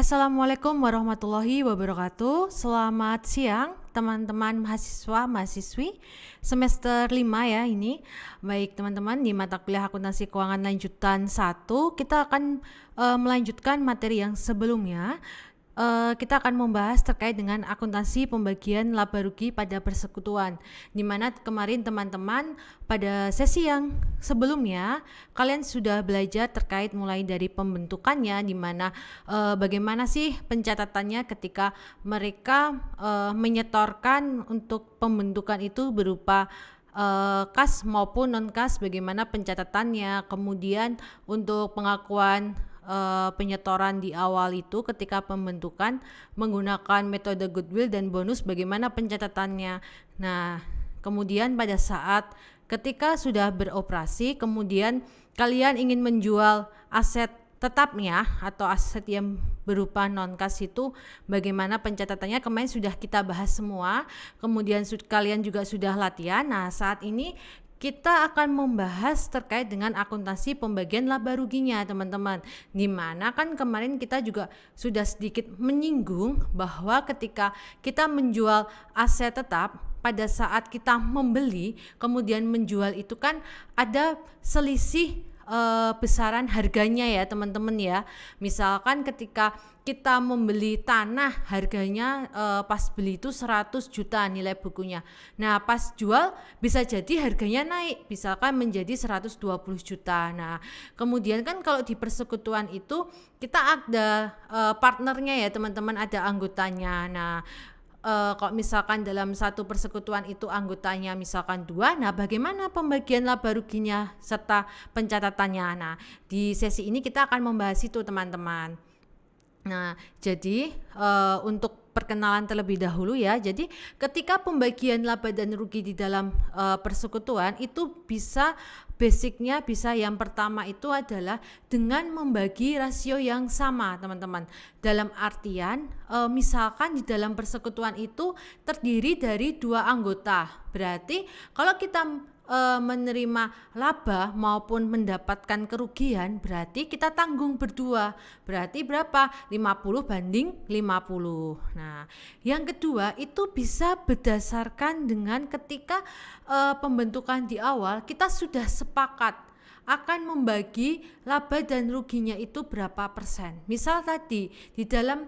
Assalamualaikum warahmatullahi wabarakatuh. Selamat siang teman-teman mahasiswa-mahasiswi semester 5 ya ini. Baik teman-teman, di mata kuliah akuntansi keuangan lanjutan 1 kita akan melanjutkan materi yang sebelumnya. Kita akan membahas terkait dengan akuntansi pembagian laba rugi pada persekutuan, di mana kemarin teman-teman pada sesi yang sebelumnya kalian sudah belajar terkait mulai dari pembentukannya, di mana bagaimana sih pencatatannya ketika mereka menyetorkan untuk pembentukan itu berupa kas maupun non kas, bagaimana pencatatannya, kemudian untuk pengakuan penyetoran di awal itu ketika pembentukan menggunakan metode goodwill dan bonus, bagaimana pencatatannya. Nah, kemudian pada saat ketika sudah beroperasi, kemudian kalian ingin menjual aset tetapnya atau aset yang berupa non kas itu, bagaimana pencatatannya kemarin sudah kita bahas semua, kemudian kalian juga sudah latihan. Nah, saat ini kita akan membahas terkait dengan akuntansi pembagian laba ruginya teman-teman, dimana kan kemarin kita juga sudah sedikit menyinggung bahwa ketika kita menjual aset tetap, pada saat kita membeli kemudian menjual itu kan ada selisih besaran harganya ya teman-teman ya. Misalkan ketika kita membeli tanah harganya pas beli itu 100 juta nilai bukunya. Nah, pas jual bisa jadi harganya naik, misalkan menjadi 120 juta. Nah, kemudian kan kalau di persekutuan itu kita ada partnernya ya teman-teman, ada anggotanya. Nah, kalau misalkan dalam satu persekutuan itu anggotanya misalkan 2, nah bagaimana pembagian laba ruginya serta pencatatannya. Nah, di sesi ini kita akan membahas itu teman-teman. Nah, jadi untuk perkenalan terlebih dahulu ya. Jadi ketika pembagian laba dan rugi di dalam persekutuan itu bisa basicnya bisa yang pertama itu adalah dengan membagi rasio yang sama teman-teman. Dalam artian misalkan di dalam persekutuan itu terdiri dari 2 anggota. Berarti kalau kita menerima laba maupun mendapatkan kerugian, berarti kita tanggung berdua. Berarti berapa? 50 banding 50. Nah, yang kedua itu bisa berdasarkan dengan ketika pembentukan di awal kita sudah sepakat akan membagi laba dan ruginya itu berapa persen. Misal tadi di dalam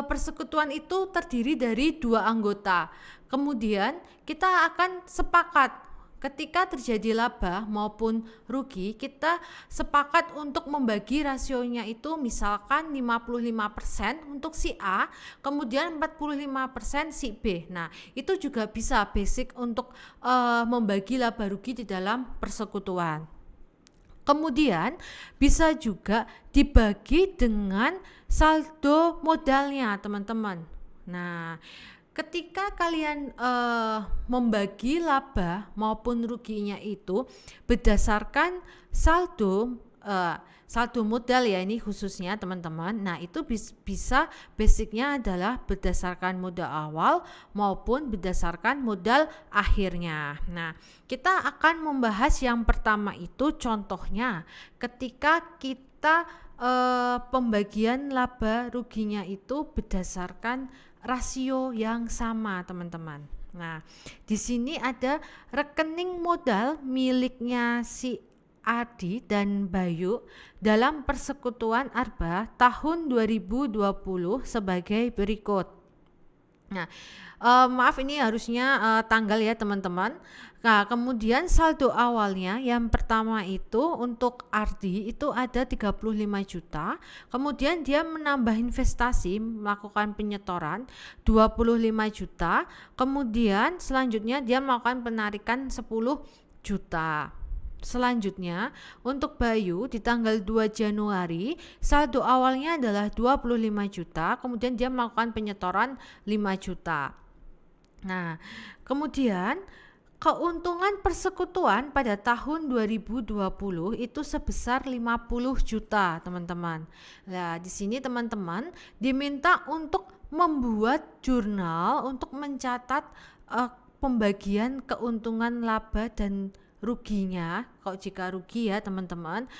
persekutuan itu terdiri dari 2 anggota. Kemudian kita akan sepakat ketika terjadi laba maupun rugi, kita sepakat untuk membagi rasionya itu misalkan 55% untuk si A, kemudian 45% si B. Nah, itu juga bisa basic untuk membagi laba rugi di dalam persekutuan. Kemudian bisa juga dibagi dengan saldo modalnya teman-teman. Nah, ketika kalian membagi laba maupun ruginya itu berdasarkan saldo modal ya, ini khususnya teman-teman. Nah, itu bisa basicnya adalah berdasarkan modal awal maupun berdasarkan modal akhirnya. Nah, kita akan membahas yang pertama itu contohnya ketika kita pembagian laba ruginya itu berdasarkan rasio yang sama teman-teman. Nah, di sini ada rekening modal miliknya si Adi dan Bayu dalam persekutuan Arba tahun 2020 sebagai berikut. Nah, maaf ini harusnya tanggal ya teman-teman. Nah, kemudian saldo awalnya yang pertama itu untuk Ardi itu ada 35 juta. Kemudian dia menambah investasi, melakukan penyetoran 25 juta. Kemudian selanjutnya dia melakukan penarikan 10 juta. Selanjutnya untuk Bayu di tanggal 2 Januari saldo awalnya adalah 25 juta, kemudian dia melakukan penyetoran 5 juta. Nah, kemudian keuntungan persekutuan pada tahun 2020 itu sebesar 50 juta, teman-teman. Nah, di sini teman-teman diminta untuk membuat jurnal untuk mencatat pembagian keuntungan laba dan ruginya. Kalau jika rugi ya teman-teman,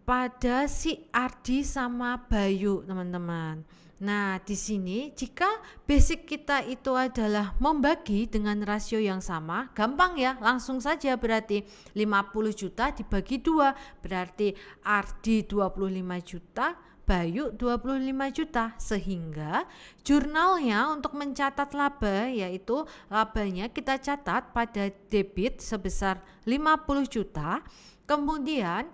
pada si Ardi sama Bayu, teman-teman. Nah, di sini jika basic kita itu adalah membagi dengan rasio yang sama, gampang ya, langsung saja berarti 50 juta dibagi 2, berarti Ardi 25 juta, Bayu 25 juta, sehingga jurnalnya untuk mencatat laba, yaitu labanya kita catat pada debit sebesar 50 juta, kemudian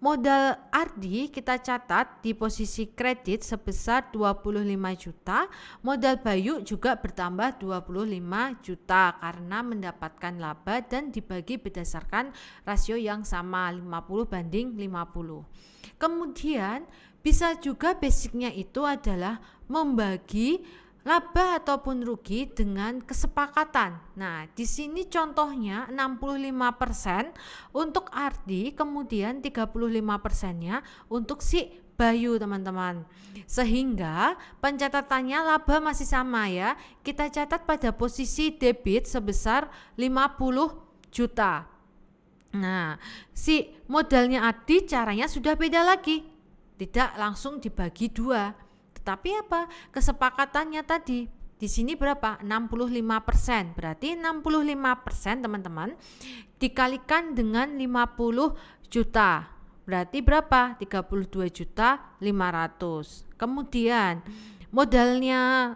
modal Ardi kita catat di posisi kredit sebesar 25 juta, modal Bayu juga bertambah 25 juta karena mendapatkan laba dan dibagi berdasarkan rasio yang sama 50 banding 50. Kemudian bisa juga basicnya itu adalah membagi laba ataupun rugi dengan kesepakatan. Nah, di sini contohnya 65% untuk Ardi, kemudian 35%-nya untuk si Bayu, teman-teman. Sehingga pencatatannya laba masih sama ya. Kita catat pada posisi debit sebesar 50 juta. Nah, si modalnya Ardi caranya sudah beda lagi. Tidak langsung dibagi 2. Tapi apa? Kesepakatannya tadi di sini berapa? 65%. Berarti 65% teman-teman dikalikan dengan 50 juta. Berarti berapa? 32 juta 500. Kemudian modalnya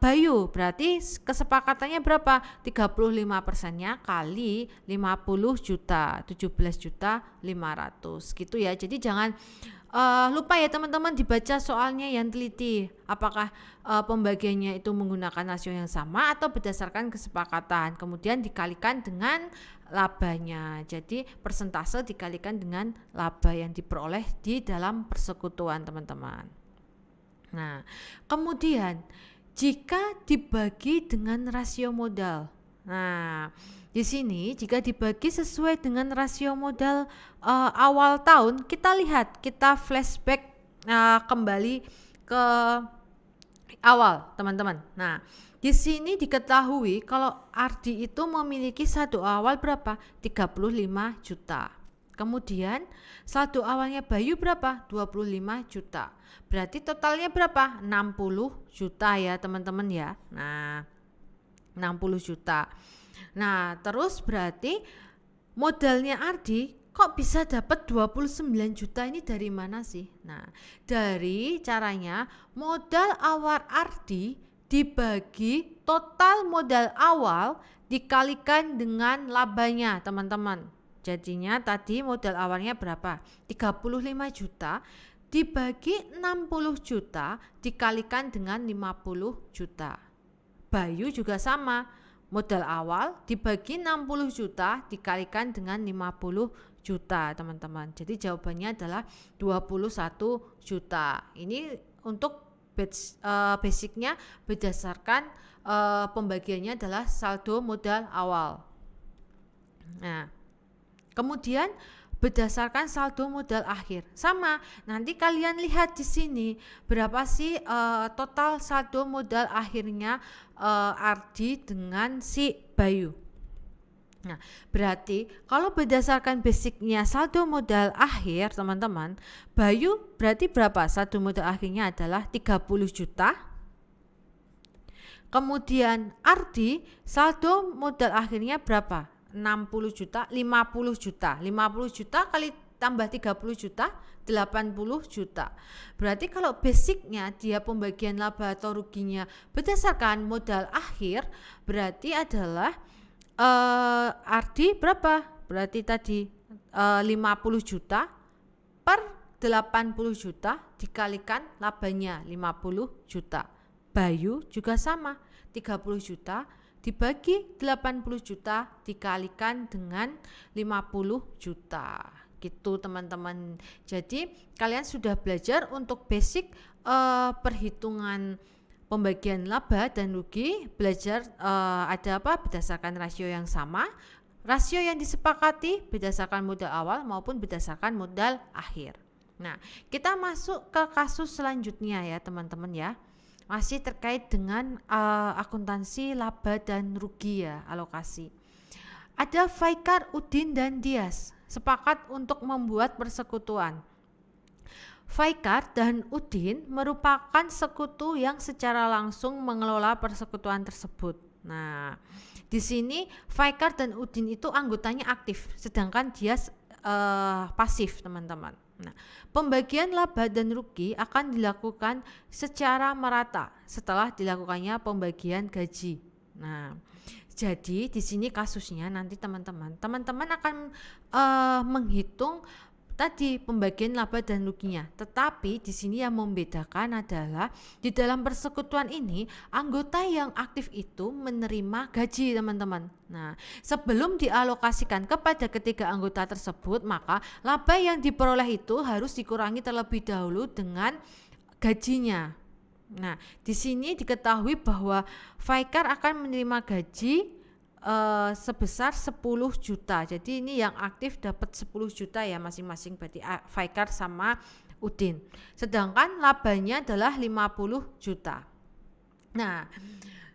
Bayu berarti kesepakatannya berapa? 35%-nya kali 50 juta, 17 juta 500 gitu ya. Jadi jangan lupa ya teman-teman dibaca soalnya yang teliti, apakah pembagiannya itu menggunakan rasio yang sama atau berdasarkan kesepakatan, kemudian dikalikan dengan labanya. Jadi persentase dikalikan dengan laba yang diperoleh di dalam persekutuan, teman-teman. Nah, kemudian jika dibagi dengan rasio modal. Nah, di sini jika dibagi sesuai dengan rasio modal awal tahun, kita lihat, kita flashback kembali ke awal, teman-teman. Nah, di sini diketahui kalau Ardi itu memiliki saldo awal berapa? 35 juta. Kemudian saldo awalnya Bayu berapa? 25 juta. Berarti totalnya berapa? 60 juta ya, teman-teman ya. Nah, 60 juta. Nah, terus berarti modalnya Ardi kok bisa dapat 29 juta ini dari mana sih? Nah, dari caranya modal awal Ardi dibagi total modal awal dikalikan dengan labanya, teman-teman. Jadinya tadi modal awalnya berapa? 35 juta dibagi 60 juta dikalikan dengan 50 juta. Bayu juga sama. Modal awal dibagi 60 juta dikalikan dengan 50 juta, teman-teman. Jadi jawabannya adalah 21 juta. Ini untuk basicnya berdasarkan pembagiannya adalah saldo modal awal. Nah, kemudian berdasarkan saldo modal akhir sama. Nanti kalian lihat di sini berapa sih total saldo modal akhirnya Ardi dengan si Bayu. Nah, berarti kalau berdasarkan basicnya saldo modal akhir, teman-teman, Bayu berarti berapa? Saldo modal akhirnya adalah 30 juta. Kemudian Ardi saldo modal akhirnya berapa? 60 juta, 50 juta. 50 juta kali tambah 30 juta, 80 juta. Berarti kalau basicnya dia pembagian laba atau ruginya berdasarkan modal akhir, berarti adalah Ardi berapa? Berarti tadi 50 juta per 80 juta dikalikan labanya 50 juta. Bayu juga sama, 30 juta dibagi 80 juta dikalikan dengan 50 juta. Gitu, teman-teman. Jadi kalian sudah belajar untuk basic perhitungan pembagian laba dan rugi, belajar ada apa? Berdasarkan rasio yang sama, rasio yang disepakati berdasarkan modal awal maupun berdasarkan modal akhir. Nah, kita masuk ke kasus selanjutnya ya, teman-teman ya. Masih terkait dengan akuntansi laba dan rugi ya, alokasi. Ada Faikar, Udin dan Dias sepakat untuk membuat persekutuan. Faikar dan Udin merupakan sekutu yang secara langsung mengelola persekutuan tersebut. Nah, di sini Faikar dan Udin itu anggotanya aktif, sedangkan dia pasif, teman-teman. Nah, pembagian laba dan rugi akan dilakukan secara merata setelah dilakukannya pembagian gaji. Nah, jadi di sini kasusnya nanti teman-teman akan menghitung tadi pembagian laba dan ruginya. Tetapi di sini yang membedakan adalah di dalam persekutuan ini anggota yang aktif itu menerima gaji, teman-teman. Nah, sebelum dialokasikan kepada ketiga anggota tersebut, maka laba yang diperoleh itu harus dikurangi terlebih dahulu dengan gajinya. Nah, di sini diketahui bahwa Faikar akan menerima gaji sebesar 10 juta. Jadi ini yang aktif dapat 10 juta ya masing-masing, berarti Faikar sama Udin. Sedangkan labanya adalah 50 juta. Nah,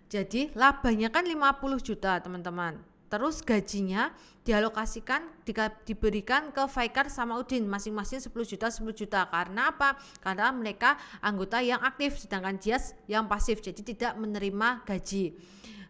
jadi labanya kan 50 juta, teman-teman. Terus gajinya dialokasikan diberikan ke Faikar sama Udin masing-masing 10 juta 10 juta. Karena apa? Karena mereka anggota yang aktif, sedangkan dia yang pasif, jadi tidak menerima gaji.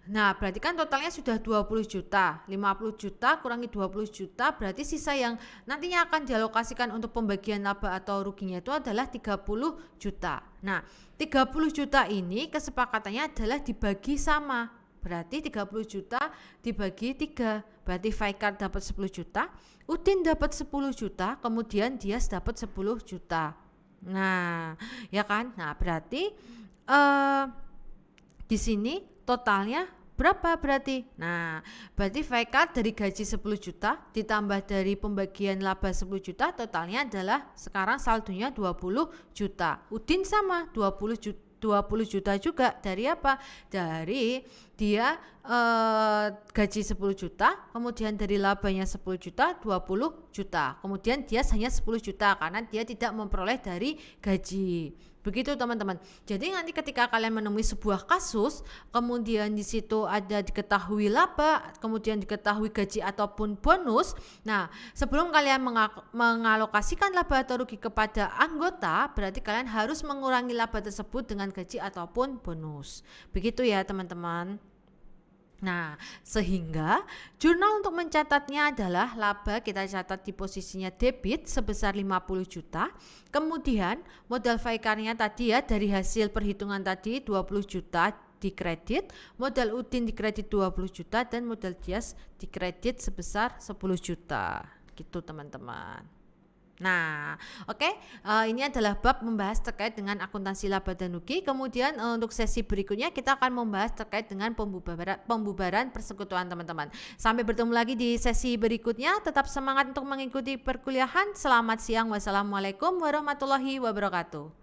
Nah, berarti kan totalnya sudah 20 juta. 50 juta kurangi 20 juta berarti sisa yang nantinya akan dialokasikan untuk pembagian laba atau ruginya itu adalah 30 juta. Nah, 30 juta ini kesepakatannya adalah dibagi sama. Berarti 30 juta dibagi 3. Berarti Faikar dapat 10 juta, Udin dapat 10 juta, kemudian Dias dapat 10 juta. Nah, ya kan? Nah, berarti di sini totalnya berapa berarti? Nah, berarti Faikar dari gaji 10 juta ditambah dari pembagian laba 10 juta, totalnya adalah sekarang saldonya 20 juta. Udin sama 20 juta juga. Dari apa? Dari dia gaji 10 juta, kemudian dari labanya 10 juta, 20 juta. Kemudian dia hanya 10 juta karena dia tidak memperoleh dari gaji. Begitu, teman-teman. Jadi nanti ketika kalian menemui sebuah kasus, kemudian di situ ada diketahui laba, kemudian diketahui gaji ataupun bonus. Nah, sebelum kalian mengalokasikan laba atau rugi kepada anggota, berarti kalian harus mengurangi laba tersebut dengan gaji ataupun bonus. Begitu ya, teman-teman. Nah, sehingga jurnal untuk mencatatnya adalah laba kita catat di posisinya debit sebesar 50 juta. Kemudian modal Faikarnya tadi ya, dari hasil perhitungan tadi 20 juta dikredit, modal Udin dikredit 20 juta, dan modal Dias dikredit sebesar 10 juta. Gitu, teman-teman. Nah, oke, ini adalah bab membahas terkait dengan akuntansi laba dan rugi. Kemudian untuk sesi berikutnya kita akan membahas terkait dengan pembubaran persekutuan, teman-teman. Sampai bertemu lagi di sesi berikutnya. Tetap semangat untuk mengikuti perkuliahan. Selamat siang. Wassalamualaikum warahmatullahi wabarakatuh.